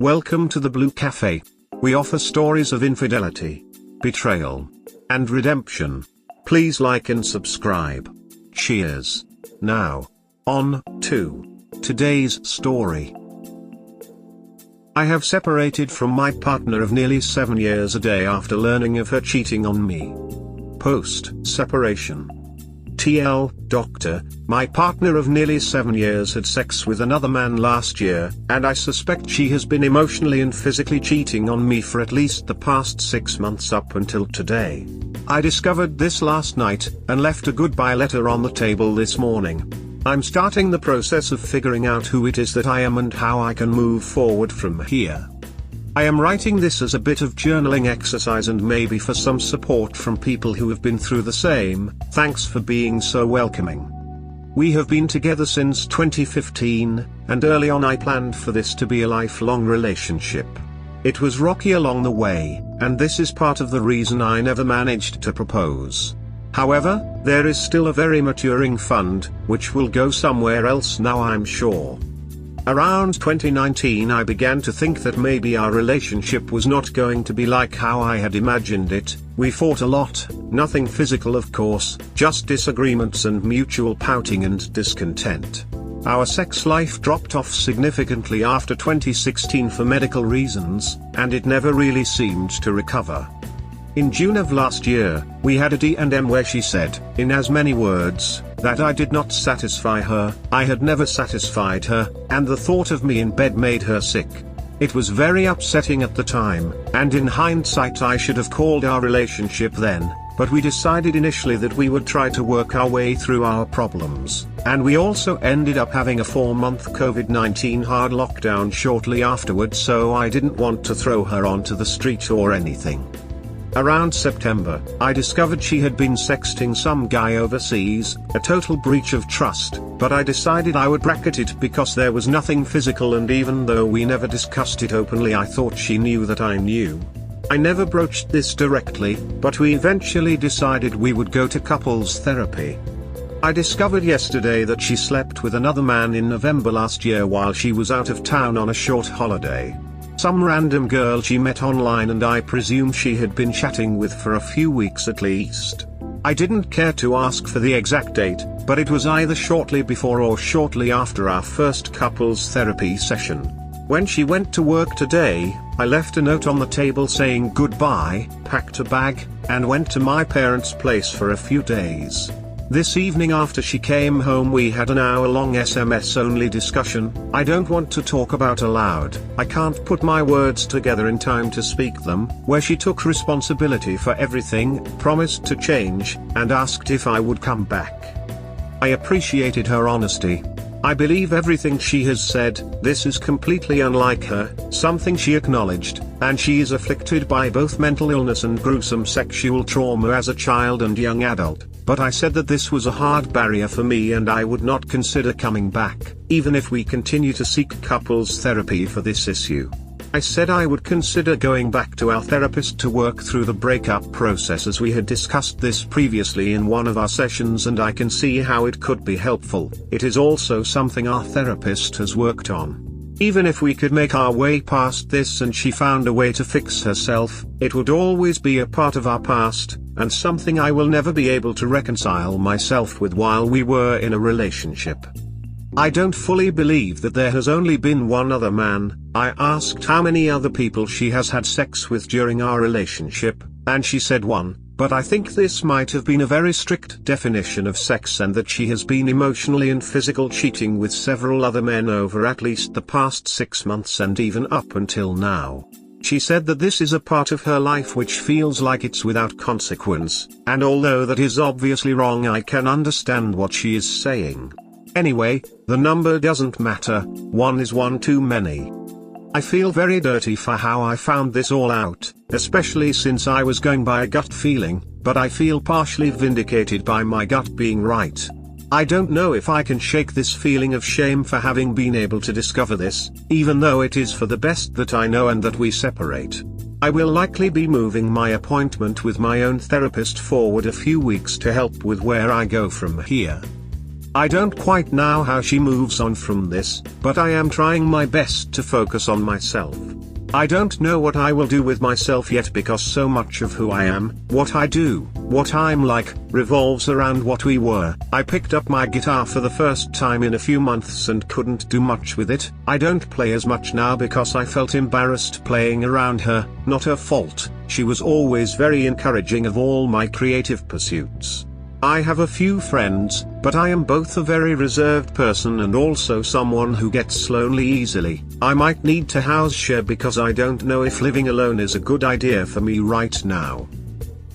Welcome to the Blue Cafe. We offer stories of infidelity, betrayal, and redemption. Please like and subscribe. Cheers. Now, on to today's story. I have separated from my partner of nearly 7 years a day after learning of her cheating on me. Post-separation. TL, doctor, my partner of nearly 7 years had sex with another man last year, and I suspect she has been emotionally and physically cheating on me for at least the past 6 months up until today. I discovered this last night, and left a goodbye letter on the table this morning. I'm starting the process of figuring out who it is that I am and how I can move forward from here. I am writing this as a bit of journaling exercise and maybe for some support from people who have been through the same. Thanks for being so welcoming. We have been together since 2015, and early on I planned for this to be a lifelong relationship. It was rocky along the way, and this is part of the reason I never managed to propose. However, there is still a very maturing fund, which will go somewhere else now I'm sure. Around 2019 I began to think that maybe our relationship was not going to be like how I had imagined it. We fought a lot, nothing physical of course, just disagreements and mutual pouting and discontent. Our sex life dropped off significantly after 2016 for medical reasons, and it never really seemed to recover. In June of last year, we had a D&M where she said, in as many words, that I did not satisfy her, I had never satisfied her, and the thought of me in bed made her sick. It was very upsetting at the time, and in hindsight I should have called our relationship then, but we decided initially that we would try to work our way through our problems, and we also ended up having a 4-month COVID-19 hard lockdown shortly afterwards, so I didn't want to throw her onto the street or anything. Around September, I discovered she had been sexting some guy overseas, a total breach of trust, but I decided I would bracket it because there was nothing physical, and even though we never discussed it openly I thought she knew that I knew. I never broached this directly, but we eventually decided we would go to couples therapy. I discovered yesterday that she slept with another man in November last year while she was out of town on a short holiday. Some random girl she met online, and I presume she had been chatting with for a few weeks at least. I didn't care to ask for the exact date, but it was either shortly before or shortly after our first couples therapy session. When she went to work today, I left a note on the table saying goodbye, packed a bag, and went to my parents' place for a few days. This evening after she came home we had an hour-long SMS-only discussion. I don't want to talk about aloud, I can't put my words together in time to speak them, where she took responsibility for everything, promised to change, and asked if I would come back. I appreciated her honesty. I believe everything she has said. This is completely unlike her, something she acknowledged, and she is afflicted by both mental illness and gruesome sexual trauma as a child and young adult. But I said that this was a hard barrier for me and I would not consider coming back, even if we continue to seek couples therapy for this issue. I said I would consider going back to our therapist to work through the breakup process, as we had discussed this previously in one of our sessions, and I can see how it could be helpful. It is also something our therapist has worked on. Even if we could make our way past this and she found a way to fix herself, it would always be a part of our past, and something I will never be able to reconcile myself with while we were in a relationship. I don't fully believe that there has only been one other man. I asked how many other people she has had sex with during our relationship, and she said one, but I think this might have been a very strict definition of sex, and that she has been emotionally and physical cheating with several other men over at least the past 6 months and even up until now. She said that this is a part of her life which feels like it's without consequence, and although that is obviously wrong, I can understand what she is saying. Anyway, the number doesn't matter, one is one too many. I feel very dirty for how I found this all out, especially since I was going by a gut feeling, but I feel partially vindicated by my gut being right. I don't know if I can shake this feeling of shame for having been able to discover this, even though it is for the best that I know and that we separate. I will likely be moving my appointment with my own therapist forward a few weeks to help with where I go from here. I don't quite know how she moves on from this, but I am trying my best to focus on myself. I don't know what I will do with myself yet because so much of who I am, what I do, what I'm like, revolves around what we were. I picked up my guitar for the first time in a few months and couldn't do much with it. I don't play as much now because I felt embarrassed playing around her, not her fault. She was always very encouraging of all my creative pursuits. I have a few friends, but I am both a very reserved person and also someone who gets lonely easily. I might need to house share because I don't know if living alone is a good idea for me right now.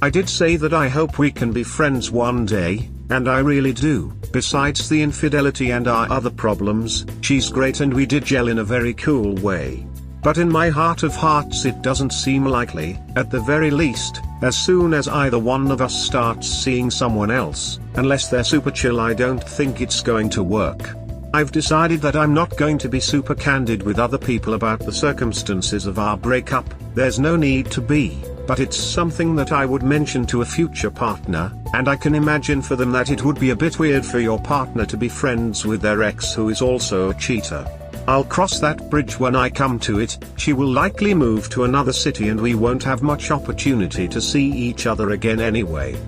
I did say that I hope we can be friends one day, and I really do. Besides the infidelity and our other problems, she's great and we did gel in a very cool way. But in my heart of hearts it doesn't seem likely, at the very least, as soon as either one of us starts seeing someone else, unless they're super chill. I don't think it's going to work. I've decided that I'm not going to be super candid with other people about the circumstances of our breakup. There's no need to be, but it's something that I would mention to a future partner, and I can imagine for them that it would be a bit weird for your partner to be friends with their ex who is also a cheater. I'll cross that bridge when I come to it. She will likely move to another city and we won't have much opportunity to see each other again anyway.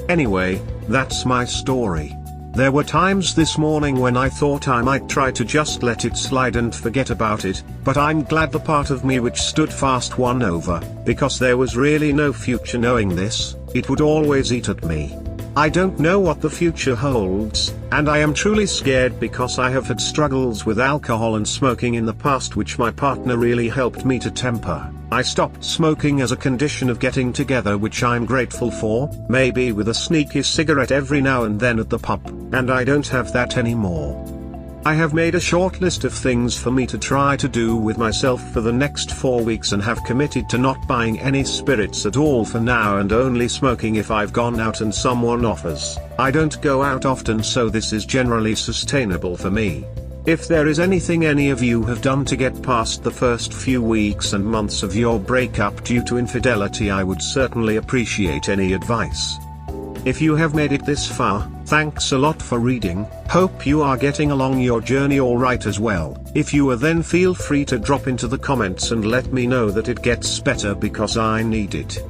Anyway, that's my story. There were times this morning when I thought I might try to just let it slide and forget about it, but I'm glad the part of me which stood fast won over, because there was really no future knowing this. It would always eat at me. I don't know what the future holds, and I am truly scared because I have had struggles with alcohol and smoking in the past which my partner really helped me to temper. I stopped smoking as a condition of getting together, which I'm grateful for, maybe with a sneaky cigarette every now and then at the pub, and I don't have that anymore. I have made a short list of things for me to try to do with myself for the next 4 weeks and have committed to not buying any spirits at all for now and only smoking if I've gone out and someone offers. I don't go out often, so this is generally sustainable for me. If there is anything any of you have done to get past the first few weeks and months of your breakup due to infidelity, I would certainly appreciate any advice. If you have made it this far, thanks a lot for reading. Hope you are getting along your journey alright as well. If you are, then feel free to drop into the comments and let me know that it gets better because I need it.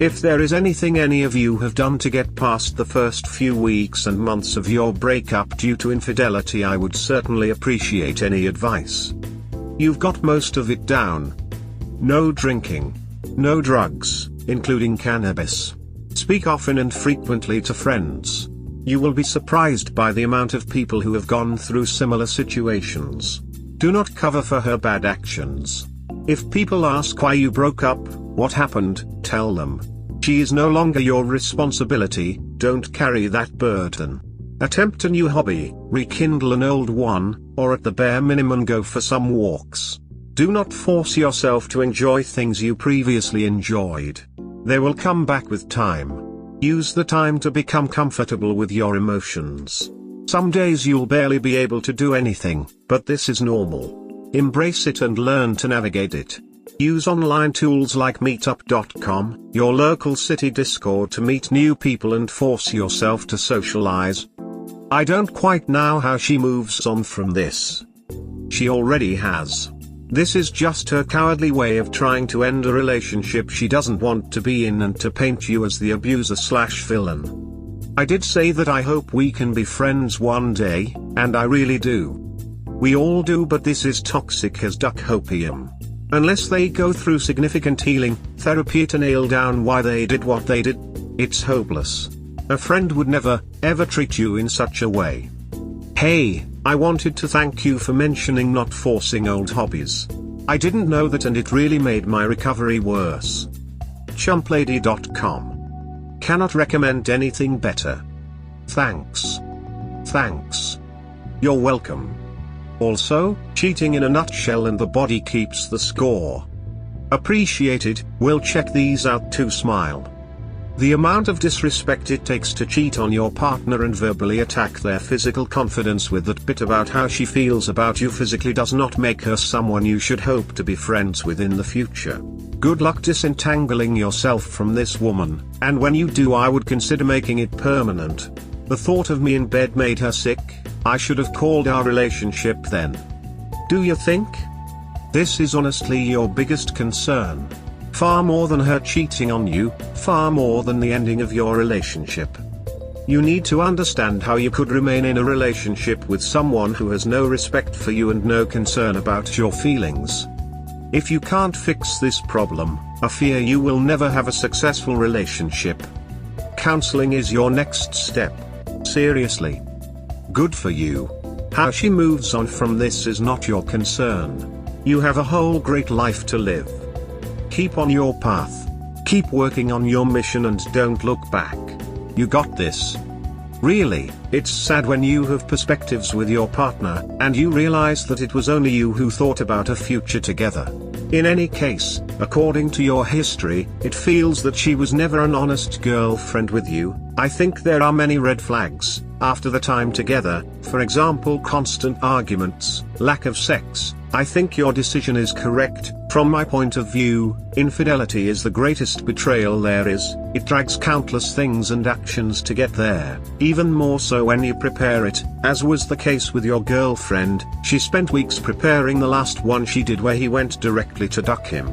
If there is anything any of you have done to get past the first few weeks and months of your breakup due to infidelity, I would certainly appreciate any advice. You've got most of it down. No drinking. No drugs, including cannabis. Speak often and frequently to friends. You will be surprised by the amount of people who have gone through similar situations. Do not cover for her bad actions. If people ask why you broke up, what happened, tell them. She is no longer your responsibility. Don't carry that burden. Attempt a new hobby, rekindle an old one, or at the bare minimum go for some walks. Do not force yourself to enjoy things you previously enjoyed. They will come back with time. Use the time to become comfortable with your emotions. Some days you'll barely be able to do anything, but this is normal. Embrace it and learn to navigate it. Use online tools like meetup.com, your local city Discord, to meet new people and force yourself to socialize. I don't quite know how she moves on from this. She already has. This is just her cowardly way of trying to end a relationship she doesn't want to be in and to paint you as the abuser/villain. I did say that I hope we can be friends one day, and I really do. We all do, but this is toxic as duck hopium. Unless they go through significant healing therapy to nail down why they did what they did, it's hopeless. A friend would never, ever treat you in such a way. Hey, I wanted to thank you for mentioning not forcing old hobbies. I didn't know that and it really made my recovery worse. chumplady.com. Cannot recommend anything better. Thanks. Thanks. You're welcome. Also, cheating in a nutshell and the body keeps the score. Appreciated. We'll check these out too. Smile. The amount of disrespect it takes to cheat on your partner and verbally attack their physical confidence with that bit about how she feels about you physically does not make her someone you should hope to be friends with in the future. Good luck disentangling yourself from this woman, and when you do, I would consider making it permanent. The thought of me in bed made her sick. I should have called our relationship then. Do you think? This is honestly your biggest concern. Far more than her cheating on you, far more than the ending of your relationship. You need to understand how you could remain in a relationship with someone who has no respect for you and no concern about your feelings. If you can't fix this problem, I fear you will never have a successful relationship. Counseling is your next step. Seriously. Good for you. How she moves on from this is not your concern. You have a whole great life to live. Keep on your path. Keep working on your mission and don't look back. You got this. Really, it's sad when you have perspectives with your partner, and you realize that it was only you who thought about a future together. In any case, according to your history, it feels that she was never an honest girlfriend with you. I think there are many red flags. After the time together, for example constant arguments, lack of sex, I think your decision is correct. From my point of view, infidelity is the greatest betrayal there is. It drags countless things and actions to get there, even more so when you prepare it, as was the case with your girlfriend. She spent weeks preparing the last one she did where he went directly to duck him.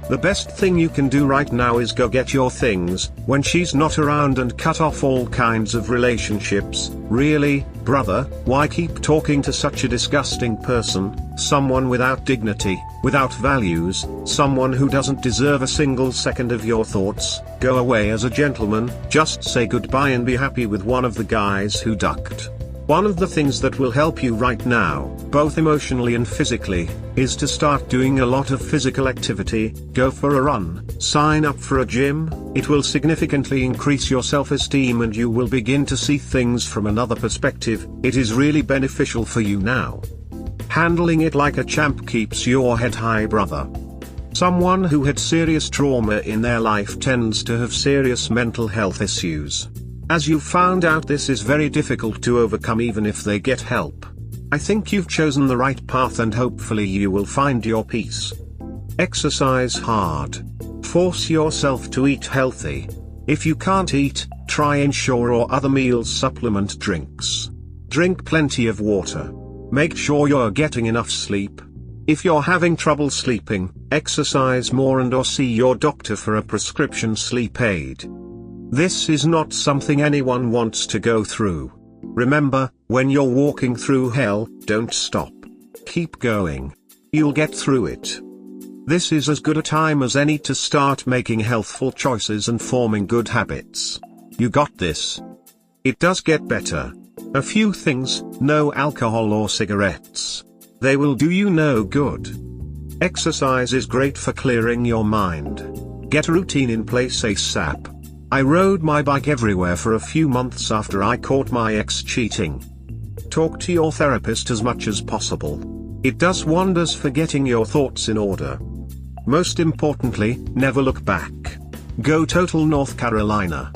The best thing you can do right now is go get your things, when she's not around, and cut off all kinds of relationships. Really, brother, why keep talking to such a disgusting person, someone without dignity, without values, someone who doesn't deserve a single second of your thoughts? Go away as a gentleman, just say goodbye and be happy with one of the guys who ducked. One of the things that will help you right now, both emotionally and physically, is to start doing a lot of physical activity. Go for a run, sign up for a gym. It will significantly increase your self-esteem and you will begin to see things from another perspective. It is really beneficial for you now. Handling it like a champ keeps your head high, brother. Someone who had serious trauma in their life tends to have serious mental health issues. As you found out, this is very difficult to overcome even if they get help. I think you've chosen the right path and hopefully you will find your peace. Exercise hard. Force yourself to eat healthy. If you can't eat, try ensure or other meals supplement drinks. Drink plenty of water. Make sure you're getting enough sleep. If you're having trouble sleeping, exercise more and/or see your doctor for a prescription sleep aid. This is not something anyone wants to go through. Remember, when you're walking through hell, don't stop. Keep going. You'll get through it. This is as good a time as any to start making healthful choices and forming good habits. You got this. It does get better. A few things: no alcohol or cigarettes. They will do you no good. Exercise is great for clearing your mind. Get a routine in place ASAP. I rode my bike everywhere for a few months after I caught my ex cheating. Talk to your therapist as much as possible. It does wonders for getting your thoughts in order. Most importantly, never look back. Go total North Carolina.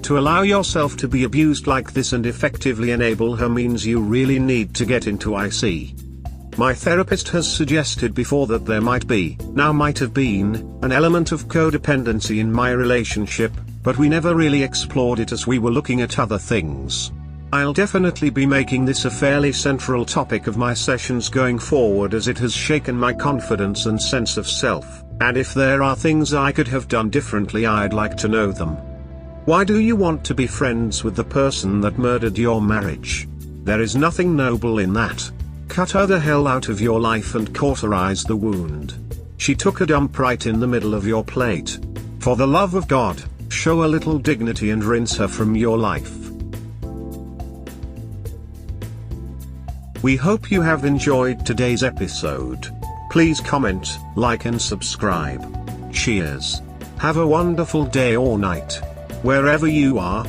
To allow yourself to be abused like this and effectively enable her means you really need to get into IC. My therapist has suggested before that there might have been, an element of codependency in my relationship, but we never really explored it as we were looking at other things. I'll definitely be making this a fairly central topic of my sessions going forward, as it has shaken my confidence and sense of self, and if there are things I could have done differently, I'd like to know them. Why do you want to be friends with the person that murdered your marriage? There is nothing noble in that. Cut her the hell out of your life and cauterize the wound. She took a dump right in the middle of your plate. For the love of God, show a little dignity and rinse her from your life. We hope you have enjoyed today's episode. Please comment, like and subscribe. Cheers. Have a wonderful day or night, wherever you are.